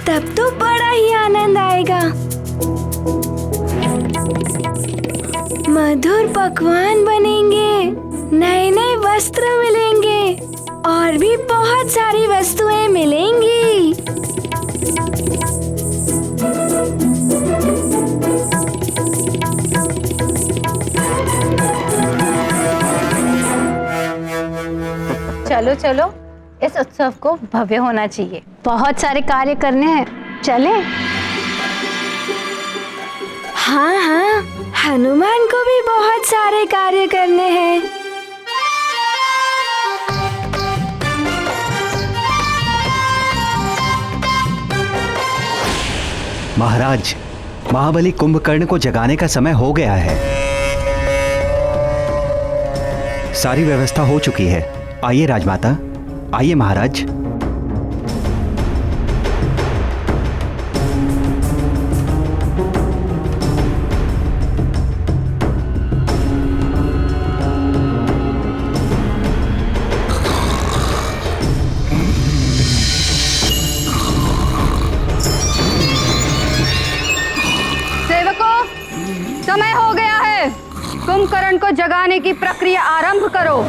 तब तो बड़ा ही आनंद आएगा। मधुर पकवान बनेंगे, नए नए वस्त्र मिलेंगे और भी बहुत सारी वस्तुएं मिलेंगी। चलो चलो, इस उत्सव को भव्य होना चाहिए। बहुत सारे कार्य करने हैं, चलें? हाँ हाँ, हनुमान को भी बहुत सारे कार्य करने हैं। महाराज, महाबली कुंभकर्ण को जगाने का समय हो गया है। सारी व्यवस्था हो चुकी है। आइए राजमाता, आइए महाराज। सेवकों, समय हो गया है। कुंभकर्ण को जगाने की प्रक्रिया आरंभ करो।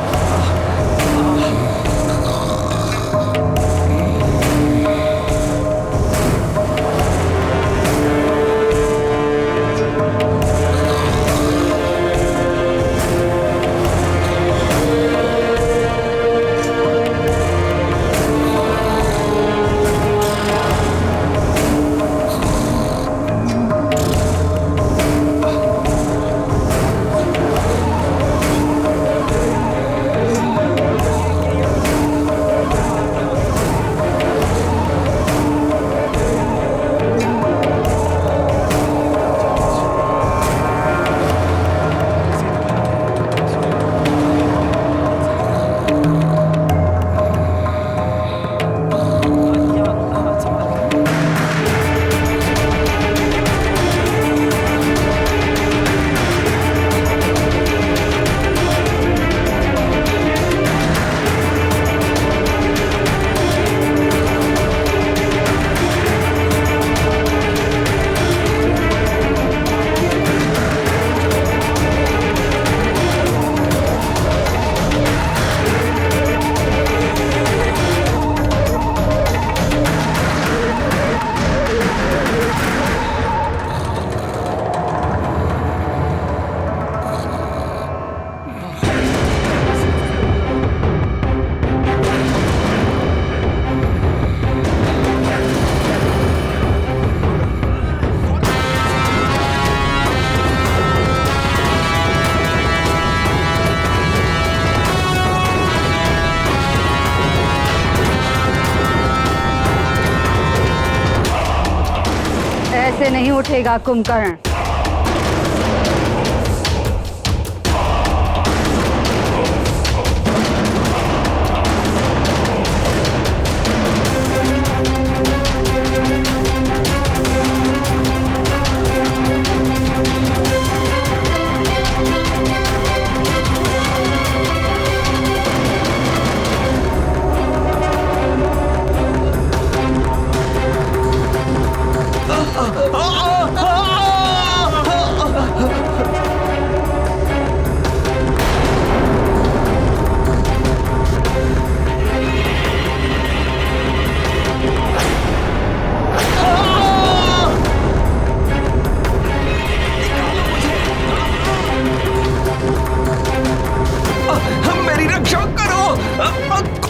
ऐसे नहीं उठेगा कुंभकर्ण।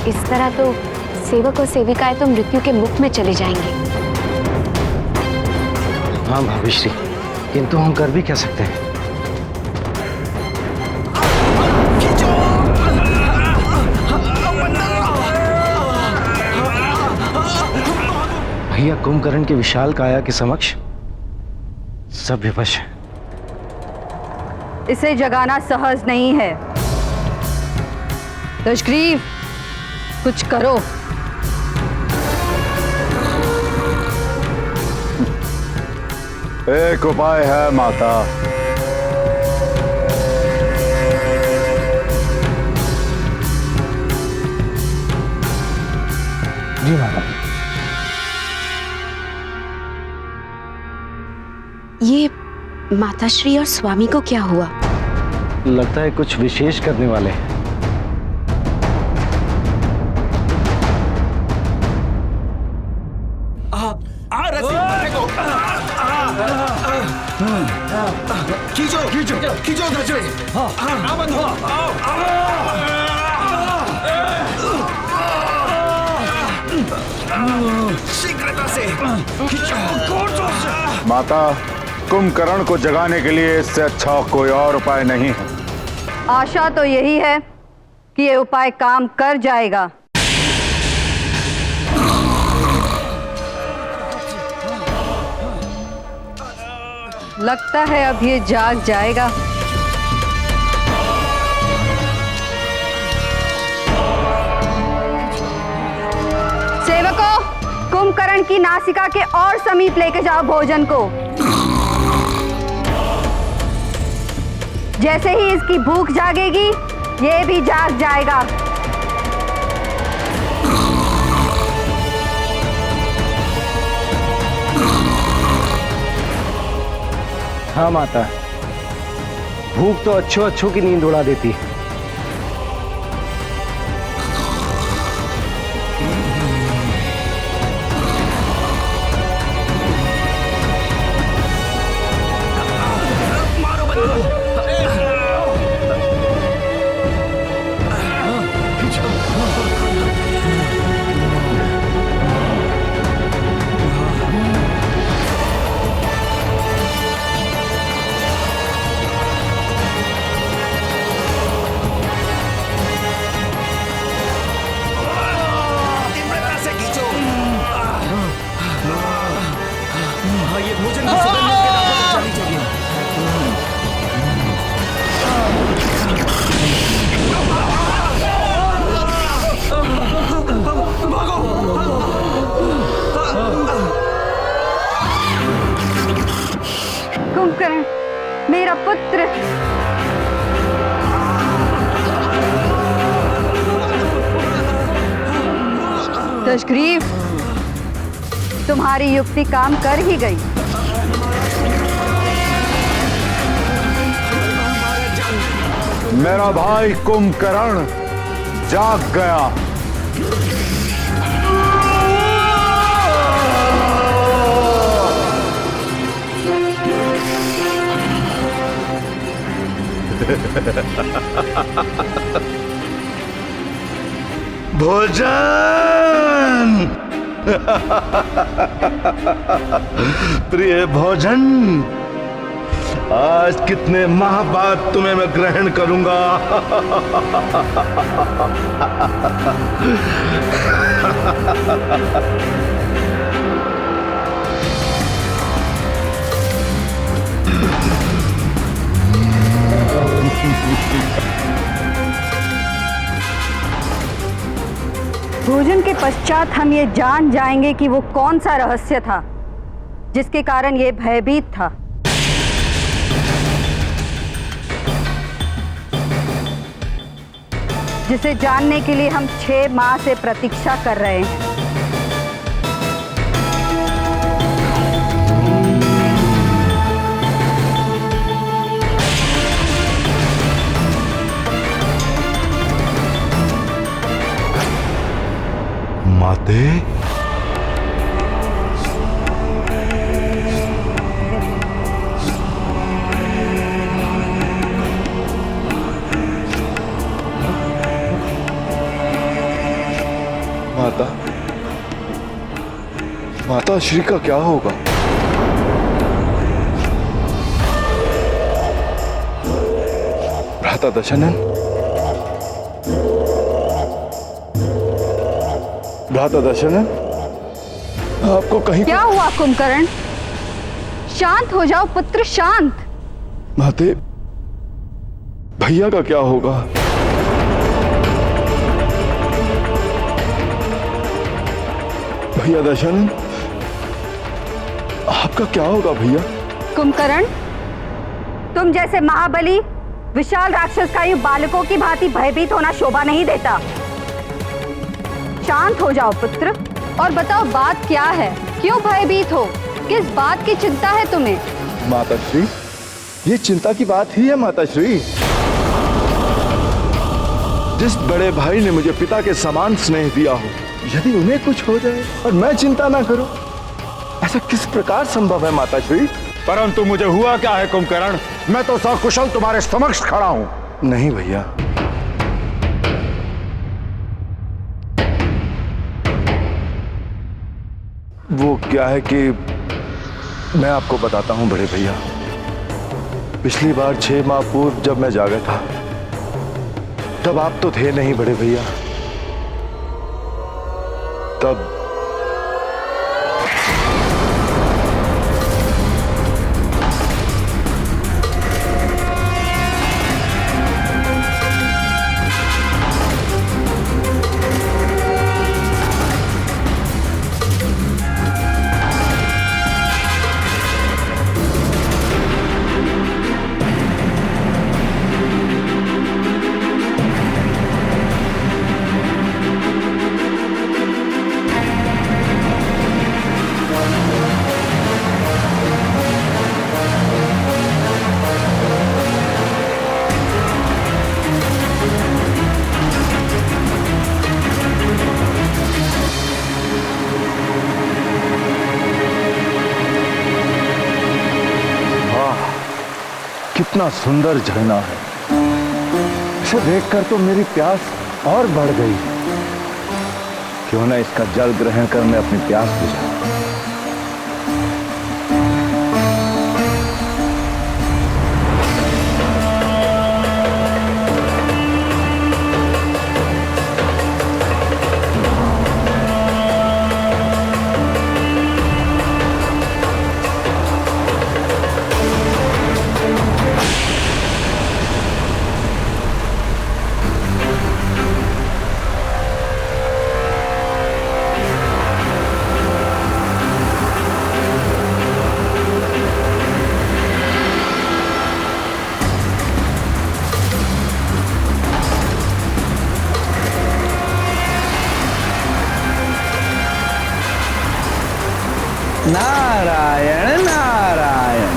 इस तरह तो सेवक और सेविकाएं तो मृत्यु के मुख में चले जाएंगे। हाँ भाभीश्री, किंतु हम कर भी क्या सकते हैं? भैया कुंभकर्ण के विशाल काया के समक्ष सब विवश है। इसे जगाना सहज नहीं है। दशग्रीव, कुछ करो। एक उपाय है माता। जी माता। माताश्री और स्वामी को क्या हुआ? लगता है कुछ विशेष करने वाले हैं। खींचो खींचो खींचो उधर से। शीघ्रता से माता, कुंभकर्ण को जगाने के लिए इससे अच्छा कोई और उपाय नहीं है। आशा तो यही है कि ये उपाय काम कर जाएगा। लगता है अब ये जाग जाएगा। सेवकों, कुंभकर्ण की नासिका के और समीप लेके जाओ भोजन को। जैसे ही इसकी भूख जागेगी, ये भी जाग जाएगा। हाँ माता, भूख तो अच्छों अच्छों की नींद उड़ा देती है। कुंभकर्ण, मेरा पुत्र। दशग्रीव, तुम्हारी युक्ति काम कर ही गई। मेरा भाई कुंभकर्ण जाग गया। भोजन प्रिय भोजन, आज कितने माह बाद तुम्हें मैं ग्रहण करूंगा। भोजन के पश्चात हम ये जान जाएंगे कि वो कौन सा रहस्य था जिसके कारण ये भयभीत था। जिसे जानने के लिए हम 6 माह से प्रतीक्षा कर रहे हैं। माते, माता श्री का क्या होगा? भ्राता दशनन, भ्राता दशनन, आपको कहीं क्या हुआ कुंभकर्ण? शांत हो जाओ पुत्र, शांत। माते, भैया का क्या होगा? भैया दशनन, आपका क्या होगा भैया? कुंभकर्ण, तुम जैसे महाबली विशाल राक्षस का यूं बालकों की भांति भयभीत होना शोभा नहीं देता। शांत हो जाओ पुत्र और बताओ बात क्या है? क्यों भयभीत हो? किस बात की चिंता है तुम्हें? माताश्री, ये चिंता की बात ही है माताश्री। जिस बड़े भाई ने मुझे पिता के समान स्नेह दिया हो, यदि उन्हें कुछ हो जाए और मैं चिंता ना करूं, ऐसा किस प्रकार संभव है माताश्री? परंतु मुझे हुआ क्या है कुंभकर्ण, मैं तो सकुशल तुम्हारे समक्ष खड़ा हूं। नहीं भैया, वो क्या है कि मैं आपको बताता हूं बड़े भैया। पिछली बार 6 माह पूर्व जब मैं जागा था, तब आप तो थे नहीं बड़े भैया। तब कितना सुंदर झरना है। इसे देखकर तो मेरी प्यास और बढ़ गई। क्यों ना इसका जल ग्रहण कर मैं अपनी प्यास बुझाऊं। नारायण नारायण।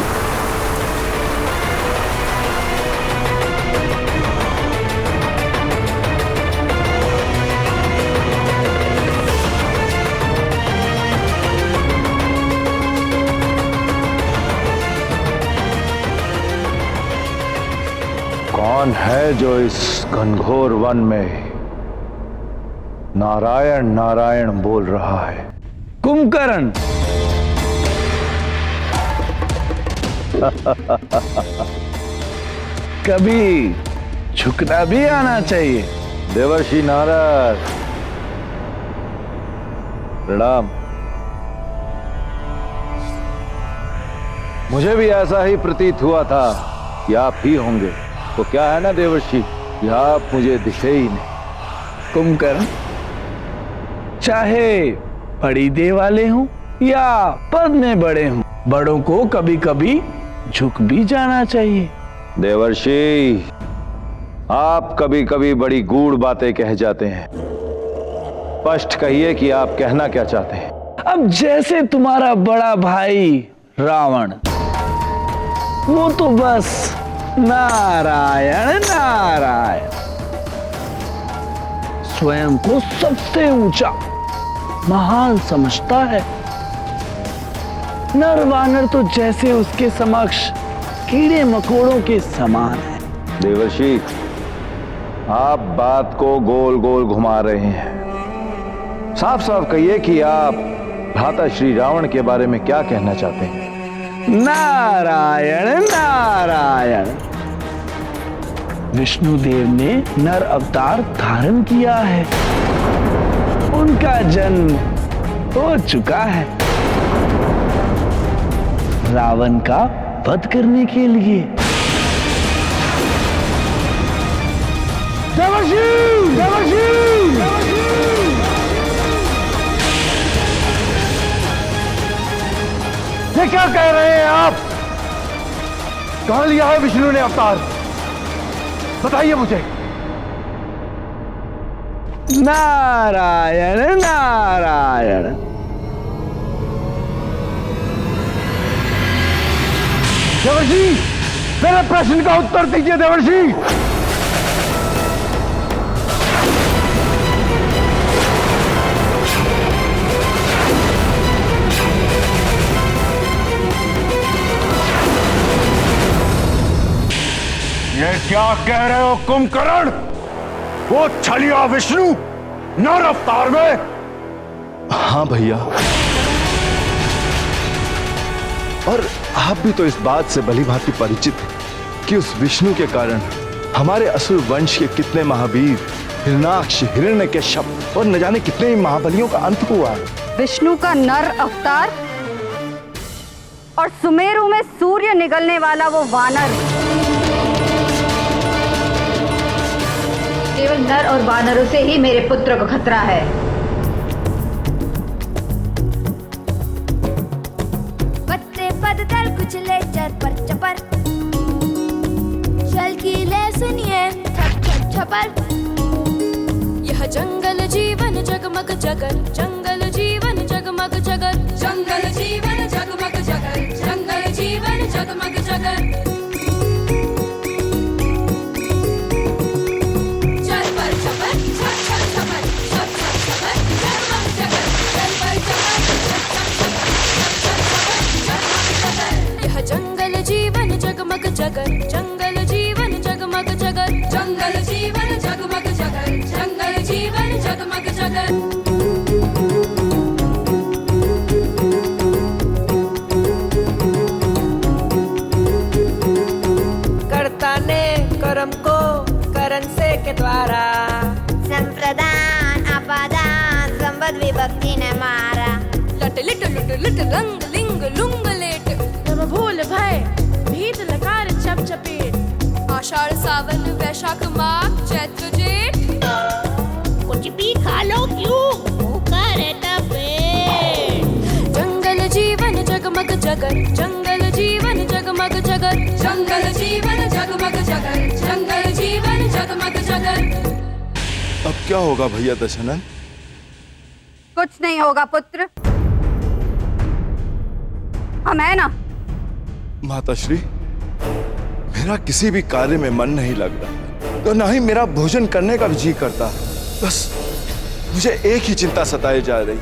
कौन है जो इस घनघोर वन में नारायण नारायण बोल रहा है? कुंभकर्ण। कभी झुकना भी आना चाहिए। देवर्षि नारद, प्रणाम। मुझे भी ऐसा ही प्रतीत हुआ था कि आप ही होंगे। तो क्या है ना देवर्षि, कि आप मुझे दिखे ही नहीं। कुंभकर्ण, चाहे बड़ी देह वाले हों या पद में बड़े हों, बड़ों को कभी कभी झुक भी जाना चाहिए। देवर्षि, आप कभी कभी बड़ी गूढ़ बातें कह जाते हैं। स्पष्ट कहिए कि आप कहना क्या चाहते हैं। अब जैसे तुम्हारा बड़ा भाई रावण, वो तो बस नारायण नारायण, स्वयं को सबसे ऊंचा महान समझता है। नर वानर तो जैसे उसके समक्ष कीड़े मकोड़ों के समान है। देवर्षि, आप बात को गोल गोल घुमा रहे हैं। साफ साफ कहिए कि आप भ्राता श्री रावण के बारे में क्या कहना चाहते हैं। नारायण नारायण। विष्णुदेव ने नर अवतार धारण किया है। उनका जन्म हो चुका है रावण का वध करने के लिए। देवर्षि, देवर्षि, ये क्या कह रहे हैं आप? कहां लिया है विष्णु ने अवतार? बताइए मुझे। नारायण नारायण। देवर्षि, मेरे प्रश्न का उत्तर दीजिए देवर्षि। ये क्या कह रहे हो कुंभकर्ण? वो छलिया विष्णु नर अवतार में? हाँ भैया, और आप भी तो इस बात से भली भांति परिचित हैं कि उस विष्णु के कारण हमारे असुर वंश के कितने महावीर, हिरणाक्ष, हिरण्यकश्यप और न जाने कितने ही महाबलियों का अंत हुआ। विष्णु का नर अवतार और सुमेरु में सूर्य निगलने वाला वो वानर। केवल नर और वानरों से ही मेरे पुत्र को खतरा है। पत्ते पदतल कुचले चरपर चपर, शल की ले सुनिए छप छप छपर। यह जंगल जीवन जगमग जगर, जंगल जीवन जगमग जगर, जंगल जीवन जगमग जगर, जंगल जीवन जगमग जगर। जंगल जीवन जगमग जगर, जंगल जीवन जगमग जगर, जंगल जीवन जगमग जगर, जंगल जीवन जगमग जगर। कर्ता ने कर्म को करण से के द्वारा, संप्रदान अपादान संबद्ध विभक्ति ने मारा। लट लिट लुट लिट रंग लिंग लुंग लेट, भूल भय भीत लकार चप चपेट। आषाढ़ सावन वैशाख माघ चैत्र जेठ, कुछ भी खा लो क्यों भूखा रहता पेट। जंगल जीवन जगमग जगर, जंगल जीवन जगमग जगर, जंगल जीवन जगमग जगर, जंगल जीवन जगमग जगर। अब क्या होगा भैया दशनंद? कुछ नहीं होगा पुत्र, हम है ना। माताश्री, मेरा किसी भी कार्य में मन नहीं लग रहा, तो ना ही मेरा भोजन करने का भी जी करता। बस मुझे एक ही चिंता सताई जा रही,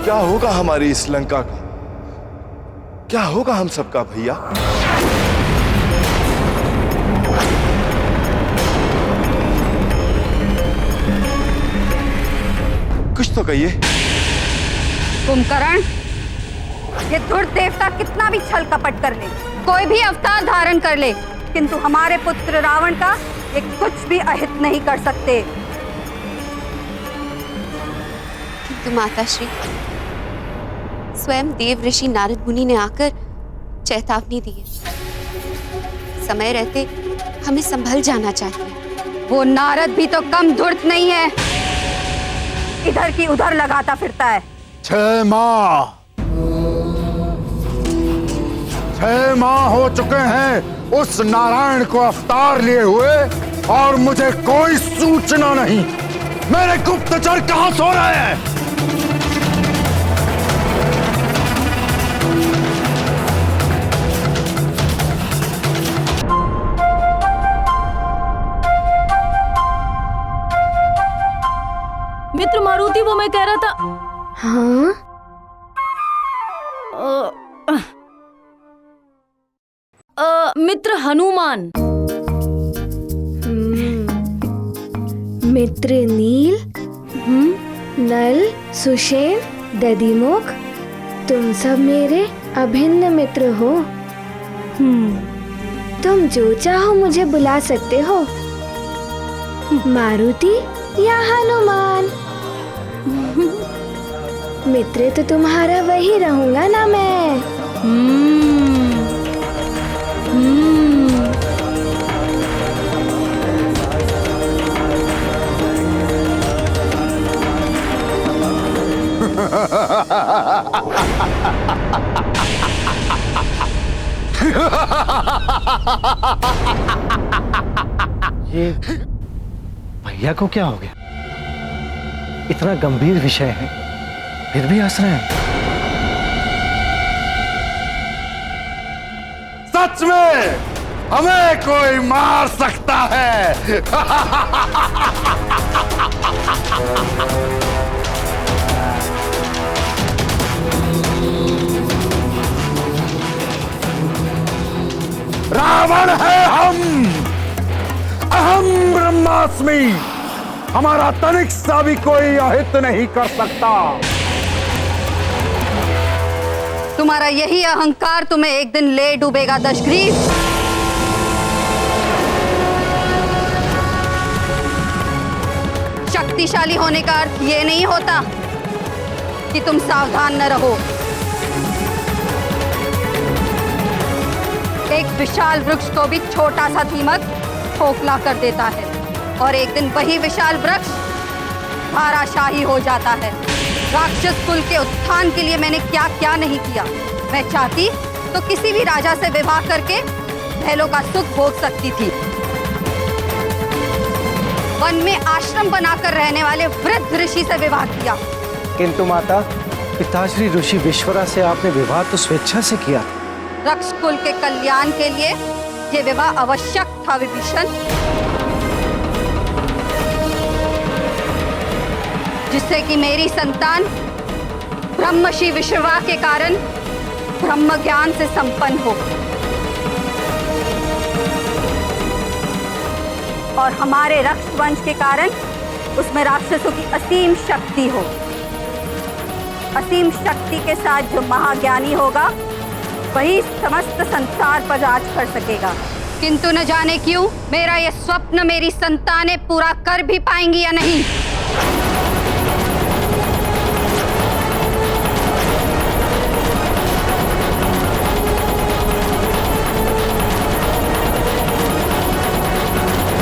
क्या होगा हमारी इस लंका का, क्या होगा हम सबका भैया? कुछ तो कहिए। कुंभकर्ण, ये धुर्त देवता कितना भी छल कपट कर ले, कोई भी अवतार धारण कर ले, किंतु हमारे पुत्र रावण का ये कुछ भी अहित नहीं कर सकते। किंतु माताश्री, स्वयं देव ऋषि नारद मुनि ने आकर चेतावनी दी है, समय रहते हमें संभल जाना चाहिए। वो नारद भी तो कम धूर्त नहीं है, इधर की उधर लगाता फिरता है। 6 माह हो चुके हैं उस नारायण को अवतार लिए हुए और मुझे कोई सूचना नहीं। मेरे गुप्तचर कहां सो रहे हैं? मित्र मारुति, वो मैं कह रहा था। हाँ? मित्र हनुमान। मित्र नील, नल, सुषेण, दधिमुख, तुम सब मेरे अभिन्न मित्र हो। तुम जो चाहो मुझे बुला सकते हो, मारुति या हनुमान। मित्र तो तुम्हारा वही रहूंगा ना मैं। ये भैया को क्या हो गया? इतना गंभीर विषय है, फिर भी हंस रहे हैं। सच में हमें कोई मार सकता है। रावण है हम, अहम ब्रह्मास्मि। हमारा तनिक सा भी कोई अहित नहीं कर सकता। तुम्हारा यही अहंकार तुम्हें एक दिन ले डूबेगा दशग्रीव। शक्तिशाली होने का अर्थ ये नहीं होता कि तुम सावधान न रहो। एक विशाल वृक्ष को भी छोटा सा दीमक खोखला कर देता है और एक दिन वही विशाल वृक्ष धाराशाही हो जाता है। राक्षस कुल के उत्थान के लिए मैंने क्या क्या नहीं किया। मैं चाहती तो किसी भी राजा से विवाह करके महलों का सुख भोग सकती थी। वन में आश्रम बनाकर रहने वाले वृद्ध ऋषि से विवाह किया। किंतु माता, पिताश्री ऋषि विश्वरा से आपने विवाह तो स्वेच्छा से किया। रक्ष कुल के कल्याण के लिए ये विवाह आवश्यक था विभीषण, जिससे कि मेरी संतान ब्रह्मर्षि विश्रवा के कारण ब्रह्म ज्ञान से संपन्न हो और हमारे रक्ष वंश के कारण उसमें राक्षसों की असीम शक्ति हो। असीम शक्ति के साथ जो महाज्ञानी होगा वही समस्त संसार पर राज कर सकेगा। किंतु न जाने क्यों मेरा यह स्वप्न मेरी संतानें पूरा कर भी पाएंगी या नहीं।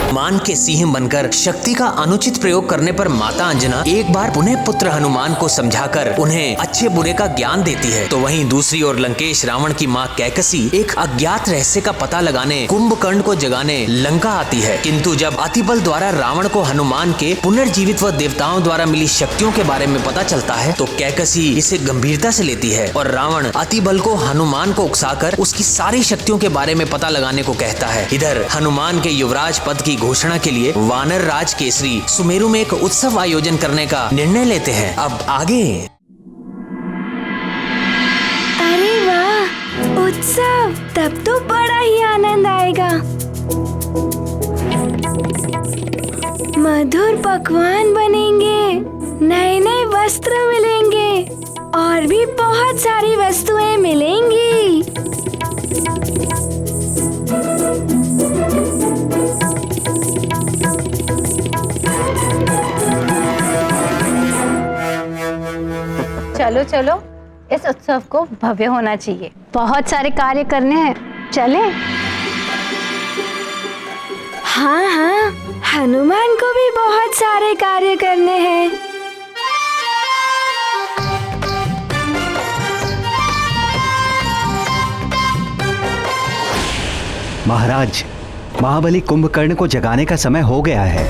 हनुमान के सिंह बनकर शक्ति का अनुचित प्रयोग करने पर माता अंजना एक बार पुनः पुत्र हनुमान को समझाकर उन्हें अच्छे बुरे का ज्ञान देती है, तो वहीं दूसरी ओर लंकेश रावण की मां कैकसी एक अज्ञात रहस्य का पता लगाने कुंभकर्ण को जगाने लंका आती है। किंतु जब अतिबल द्वारा रावण को हनुमान के पुनर्जीवित व देवताओं द्वारा मिली शक्तियों के बारे में पता चलता है तो कैकसी इसे गंभीरता से लेती है और रावण अतिबल को हनुमान को उकसाकर उसकी सारी शक्तियों के बारे में पता लगाने को कहता है। इधर हनुमान के युवराज पद की घोषणा के लिए वानर राज केसरी सुमेरु में एक उत्सव आयोजन करने का निर्णय लेते हैं। अब आगे। अरे वाह, उत्सव! तब तो बड़ा ही आनंद आएगा। मधुर पकवान बनेंगे, नए नए वस्त्र मिलेंगे और भी बहुत सारी वस्तुएं मिलेंगी। चलो चलो, इस उत्सव को भव्य होना चाहिए। बहुत सारे कार्य करने हैं, चलें? हाँ हाँ, हनुमान को भी बहुत सारे कार्य करने हैं। महाराज, महाबली कुंभकर्ण को जगाने का समय हो गया है।